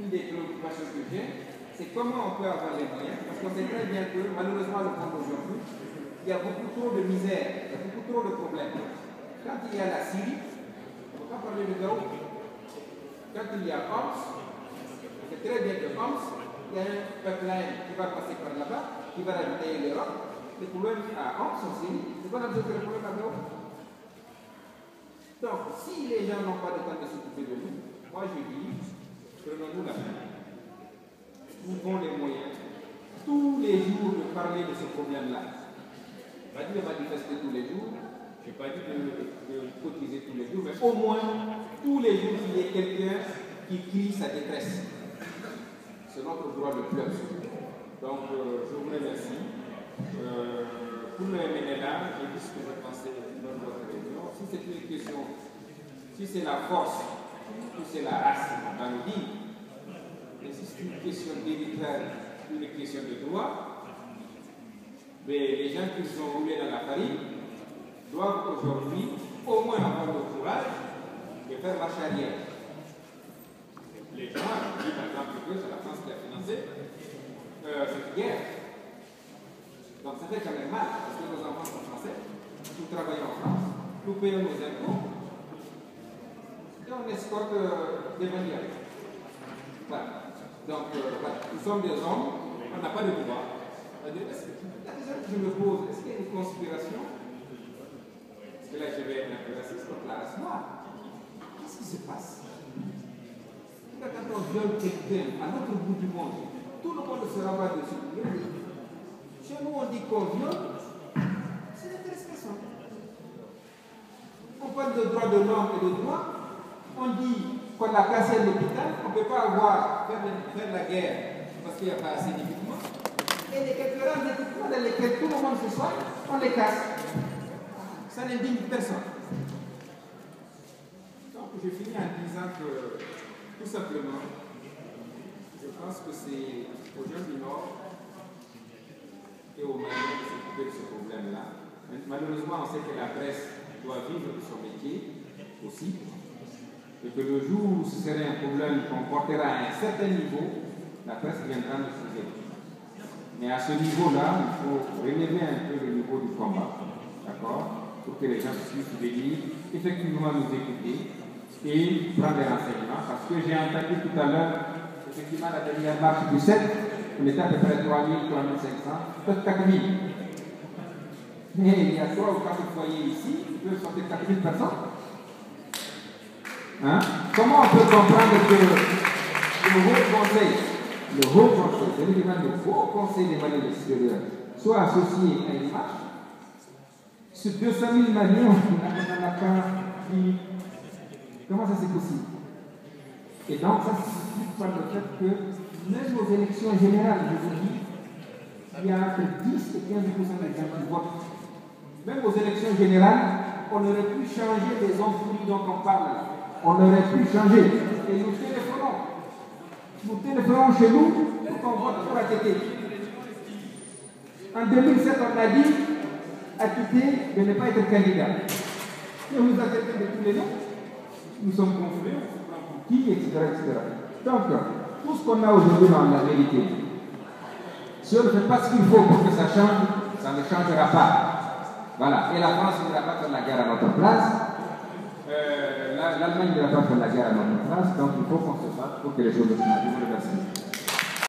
une des préoccupations que j'ai, c'est comment on peut avoir les moyens, parce qu'on sait très bien que malheureusement le monde aujourd'hui, il y a beaucoup trop de misère, il y a beaucoup trop de problèmes. Quand il y a la Syrie, on ne peut pas parler de Gao. Quand il y a Homs, on sait très bien que Homs, il y a un pipeline qui va passer par là-bas, qui va ravitailler l'Europe. Le problème à Homs, en Syrie, c'est pas résoudre le problème à Gao. Donc, si les gens n'ont pas le temps de s'occuper de nous, moi je dis, prenons-nous la main. Trouvons les moyens, tous les jours, de parler de ce problème-là. Je n'ai pas dit de manifester tous les jours, je n'ai pas dit de cotiser tous les jours, mais au moins, tous les jours, il y ait quelqu'un qui crie sa détresse. C'est notre droit le plus absolu. Donc, je vous remercie. Pour le MNLA, j'ai dit ce que je pensais dans votre réunion. Si c'est une question, si c'est la force, ou c'est la race, on va nous dire. Mais si c'est une question d'héritage, une question de droit, mais les gens qui sont roulés dans la farine doivent aujourd'hui au moins avoir le courage de faire marche arrière. Les gens disent par exemple que c'est la France qui a financé cette guerre. Donc ça fait quand même mal, parce que nos enfants sont français, nous travaillons en France, nous payons nos impôts, et on escorte des manières. Voilà. Donc, voilà. Nous sommes des hommes, on n'a pas de pouvoir. La question que je me pose, est-ce qu'il y a une conspiration? Parce que là, je vais être un peu raciste contre la race noire. Qu'est-ce qui se passe? Quand on viole quelqu'un à l'autre bout du monde, tout le monde se rabat dessus. Chez nous, on dit qu'on viole, c'est n'intéresse personne. On parle de droits de l'homme et de droits. On dit qu'on a cassé l'hôpital, on ne peut pas faire la guerre parce qu'il n'y a pas assez d'équipements. Et les quelques rares équipements dans lesquels tout le monde se soigne, on les casse. Ça n'indigne personne. Donc je finis en disant que, tout simplement, je pense que c'est aux gens du Nord et aux Maliens de s'occuper de ce problème-là. Malheureusement, on sait que la presse doit vivre de son métier aussi. Et que le jour où ce serait un problème qu'on portera à un certain niveau, la presse viendra nous soutenir. Mais à ce niveau-là, il faut relever un peu le niveau du combat, d'accord, pour que les gens puissent venir effectivement nous écouter et prendre des renseignements. Parce que j'ai entendu tout à l'heure, effectivement, la dernière marche du 7, on était à peu près 3 000, 3 500, peut-être 4 000. Mais il y a 3 ou 4 foyers ici, qui peuvent sortir 4 000 personnes. Hein? Comment on peut comprendre que le Haut Conseil, c'est-à-dire le Haut Conseil des Maliens extérieurs, soit associé à une marche? Sur 200 000 Maliens, on n'a pas dit. Comment ça c'est possible? Et donc, ça s'explique par le fait que même aux élections générales, je vous dis, il y a entre 10 et 15% des gens qui votent. Même aux élections générales, on aurait pu changer les hommes pourris dont on parle là. On aurait pu changer. Et nous téléphonons. Nous téléphonons chez nous pour qu'on vote pour ATT. En 2007, on a dit ATT de ne pas être candidat. Et vous acceptez de tous les noms. Nous sommes confus, on se prend pour qui, etc., etc. Donc, tout ce qu'on a aujourd'hui dans la vérité, si on ne fait pas ce qu'il faut pour que ça change, ça ne changera pas. Voilà. Et la France ne va pas faire la guerre à notre place. L'Allemagne ne va pas faire la guerre à notre place. Donc, il faut qu'on se batte pour que les choses changent. Je vous remercie.